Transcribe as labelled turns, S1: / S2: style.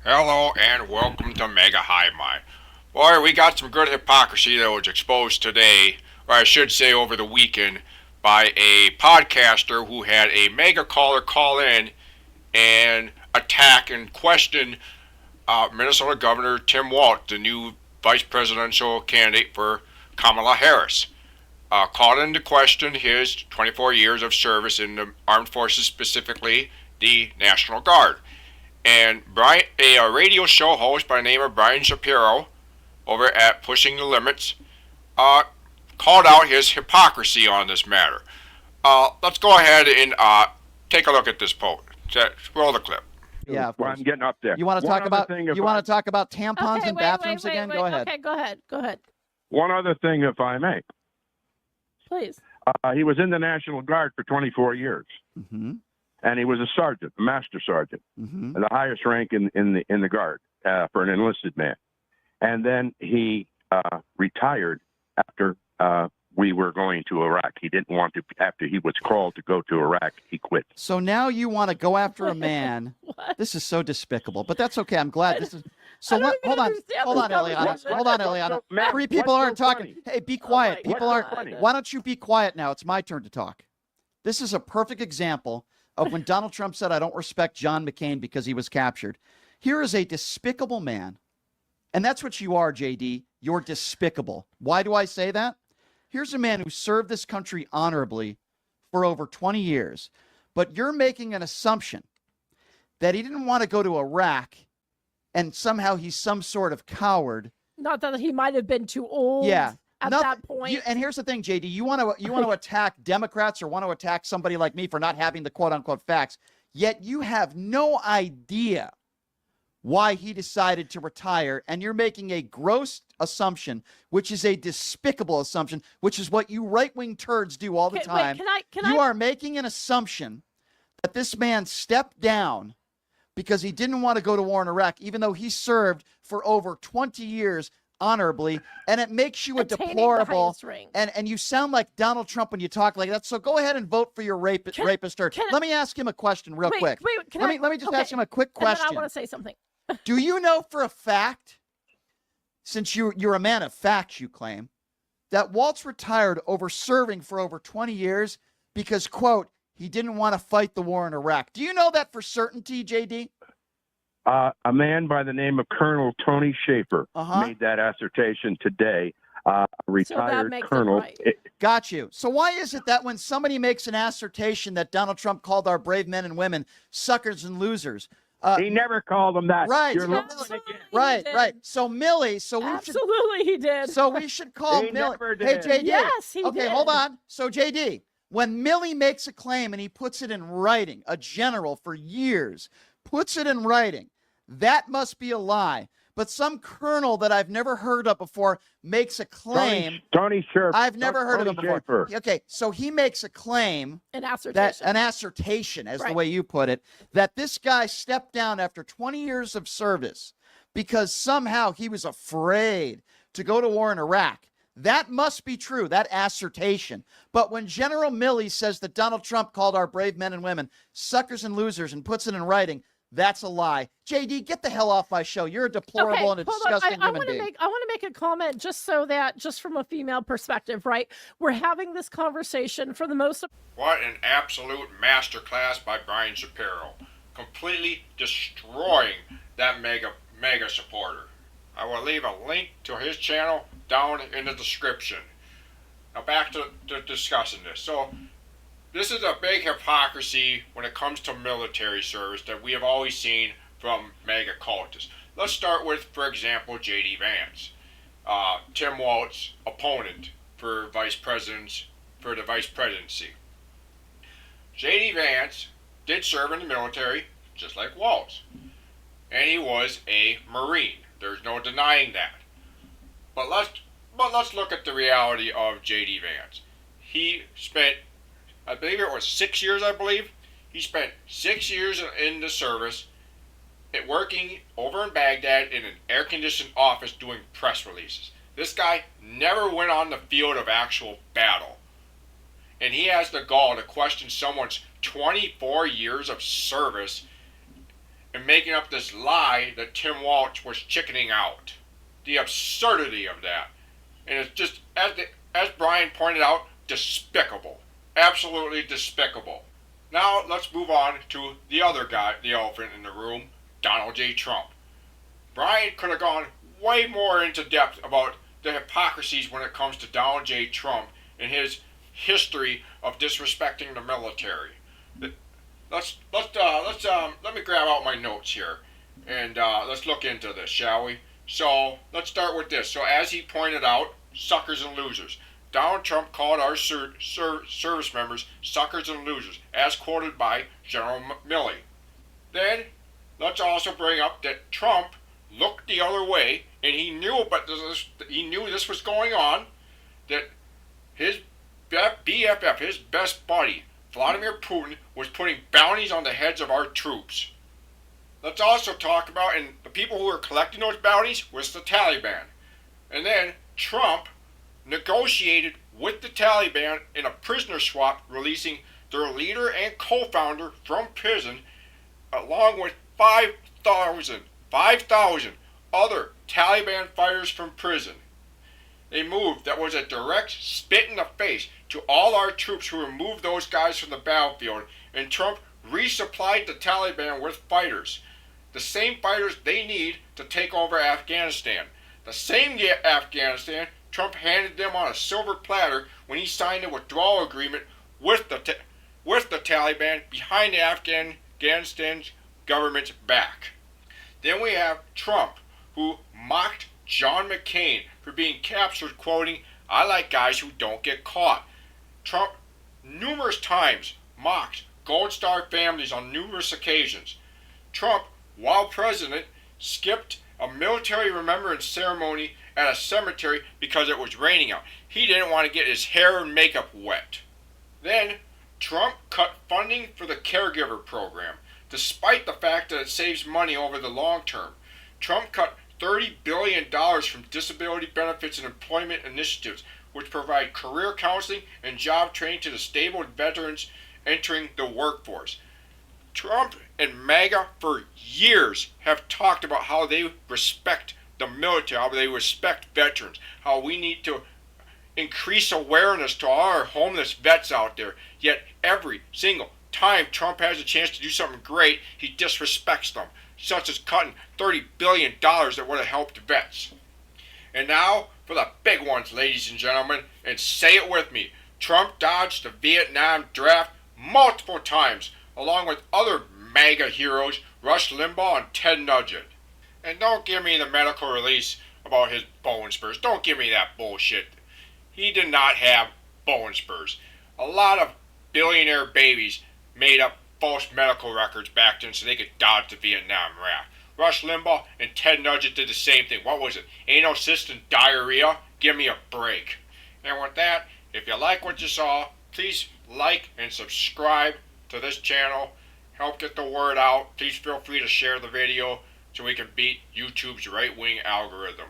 S1: Hello and welcome to Mega High Mind. Boy, we got some good hypocrisy that was exposed today, or I should say over the weekend, by a podcaster who had a mega caller call in and attack and question Minnesota Governor Tim Walz, the new vice presidential candidate for Kamala Harris. Called into question his 24 years of service in the armed forces, specifically the National Guard. And a radio show host by the name of Brian Shapiro over at Pushing the Limits uh, called out his hypocrisy on this matter. Let's go ahead and take a look at this post. Roll the clip.
S2: Yeah, of
S3: Well,
S2: course.
S3: I'm getting up there.
S2: You want to
S3: One
S2: talk
S3: other
S2: about
S3: thing, if
S2: you want to talk about tampons
S4: Okay,
S2: and
S4: wait,
S2: bathrooms
S4: wait,
S2: again?
S4: wait.
S2: Go ahead.
S4: Okay, go ahead. Go ahead,
S3: One other thing, if I may.
S4: please.
S3: He was in the National Guard for 24 years,
S2: Mm-hmm.
S3: and he was a sergeant, a master sergeant,
S2: Mm-hmm.
S3: the highest rank in the Guard for an enlisted man. And then he retired after we were going to Iraq. He didn't want to. After he was called to go to Iraq, he quit.
S2: So now you want to go after a man.
S4: What?
S2: This is so despicable, but that's okay. I'm glad this is. So
S4: I don't
S2: what?
S4: even
S2: Hold on.
S4: understand
S2: Hold
S4: this
S2: on, Eliana.
S4: conversation.
S2: Hold on, Eliana.
S3: Matt,
S2: Three people
S3: what's
S2: aren't
S3: so
S2: talking.
S3: funny?
S2: Hey, be quiet.
S4: my
S2: People
S4: God.
S2: aren't. Why don't you be quiet now? It's my turn to talk. This is a perfect example of when Donald Trump said, "I don't respect John McCain because he was captured." Here is a despicable man, and that's what you are, JD. You're despicable. Why do I say that? Here's a man who served this country honorably for over 20 years, but you're making an assumption that he didn't want to go to Iraq and somehow he's some sort of coward.
S4: Not that he might have been too old.
S2: Yeah.
S4: At
S2: Nothing-
S4: that point.
S2: and here's the thing, JD, you want to attack Democrats or want to attack somebody like me for not having the quote unquote facts, yet you have no idea why he decided to retire, and you're making a gross assumption, which is a despicable assumption, which is what you right-wing turds do all the
S4: Okay,
S2: time.
S4: wait, can
S2: You
S4: I?
S2: are making an assumption that this man stepped down because he didn't want to go to war in Iraq, even though he served for over 20 years honorably, and it makes you a
S4: attaining the
S2: deplorable.
S4: highest rank.
S2: And you sound like Donald Trump when you talk like that. So go ahead and vote for your rapist turd.
S4: can I-
S2: Let me ask him a question real
S4: Wait,
S2: quick.
S4: wait, can
S2: let
S4: I-
S2: me just
S4: okay.
S2: ask him a quick
S4: And then
S2: question.
S4: I want to say something.
S2: Do you know for a fact, since you're a man of facts, you claim, that Waltz retired over serving for over 20 years because, quote, he didn't want to fight the war in Iraq? Do you know that for certainty, JD?
S3: A man by the name of Colonel Tony Shaffer
S2: Uh-huh.
S3: made that assertion today. A retired
S4: makes it
S3: colonel.
S4: right.
S2: Got you. So why is it that when somebody makes an assertion that Donald Trump called our brave men and women suckers and losers,
S3: He never called them that.
S2: Right.
S3: You're
S2: Yeah.
S3: lying
S4: Absolutely
S3: again.
S4: he
S2: right,
S4: did.
S2: right. So Millie,
S4: Absolutely, he did.
S2: we should call
S3: He
S2: Millie.
S3: never
S2: Hey,
S3: did.
S2: JD.
S4: Yes, he
S2: Okay,
S4: did.
S2: hold on. So JD, when Millie makes a claim and he puts it in writing, a general for years puts it in writing, that must be a lie. But some colonel that I've never heard of before makes a claim.
S3: Tony Shaffer.
S2: I've never heard of him
S3: Tony
S2: before.
S3: Shaffer.
S2: Okay, so he makes a claim
S4: An
S2: that
S4: assertion.
S2: an assertion, as the
S4: Right.
S2: way you put it, that this guy stepped down after 20 years of service because somehow he was afraid to go to war in Iraq. That must be true, that assertion. But when General Milley says that Donald Trump called our brave men and women suckers and losers and puts it in writing, that's a lie. JD, get the hell off my show. You're a deplorable and a
S4: hold on.
S2: disgusting
S4: I
S2: human
S4: want to
S2: being.
S4: make a comment just so that, just from a female perspective, right? We're having this conversation for the most.
S1: What an absolute masterclass by Brian Shapiro, completely destroying that mega supporter. I will leave a link to his channel down in the description. Now back to discussing this. So this is a big hypocrisy when it comes to military service that we have always seen from mega cultists. Let's start with, for example, J.D. Vance, Tim Walz, opponent for the vice presidency. J.D. Vance did serve in the military, just like Walz, and he was a Marine. There's no denying that. But let's look at the reality of J.D. Vance. He spent, I believe it was 6 years, he spent 6 years in the service, working over in Baghdad in an air-conditioned office doing press releases. This guy never went on the field of actual battle. And he has the gall to question someone's 24 years of service and making up this lie that Tim Walz was chickening out. The absurdity of that. And it's just, as Brian pointed out, despicable. Absolutely despicable. Now let's move on to the other guy, the elephant in the room, Donald J. Trump. Brian could have gone way more into depth about the hypocrisies when it comes to Donald J. Trump and his history of disrespecting the military. Let me grab out my notes here and let's look into this, shall we? So let's start with this. So as he pointed out, suckers and losers. Donald Trump called our service members suckers and losers, as quoted by General Milley. Then let's also bring up that Trump looked the other way, and he knew this was going on. That his BFF, his best buddy, Vladimir Putin, was putting bounties on the heads of our troops. Let's also talk about, and the people who were collecting those bounties was the Taliban. And then Trump negotiated with the Taliban in a prisoner swap, releasing their leader and co-founder from prison, along with 5,000 other Taliban fighters from prison. A move that was a direct spit in the face to all our troops who removed those guys from the battlefield, and Trump resupplied the Taliban with fighters. The same fighters they need to take over Afghanistan. The same Afghanistan Trump handed them on a silver platter when he signed a withdrawal agreement with the Taliban behind the Afghanistan government's back. Then we have Trump, who mocked John McCain for being captured, quoting, "I like guys who don't get caught." Trump numerous times mocked Gold Star families on numerous occasions. Trump, while president, skipped a military remembrance ceremony at a cemetery because it was raining out. He didn't want to get his hair and makeup wet. Then Trump cut funding for the caregiver program, despite the fact that it saves money over the long term. Trump cut $30 billion from disability benefits and employment initiatives, which provide career counseling and job training to disabled veterans entering the workforce. Trump and Maga for years have talked about how they respect the military, how they respect veterans, how we need to increase awareness to all our homeless vets out there. Yet every single time Trump has a chance to do something great, he disrespects them, such as cutting $30 billion that would have helped vets. And now for the big ones, ladies and gentlemen, and say it with me. Trump dodged the Vietnam draft multiple times, along with other MAGA heroes, Rush Limbaugh and Ted Nugent. And don't give me the medical release about his bone spurs. Don't give me that bullshit. He did not have bone spurs. A lot of billionaire babies made up false medical records back then so they could dodge the Vietnam draft. Rush Limbaugh and Ted Nugent did the same thing. What was it? Anal cyst and diarrhea? Give me a break. And with that, if you like what you saw, please like and subscribe to this channel. Help get the word out. Please feel free to share the video so we can beat YouTube's right-wing algorithm.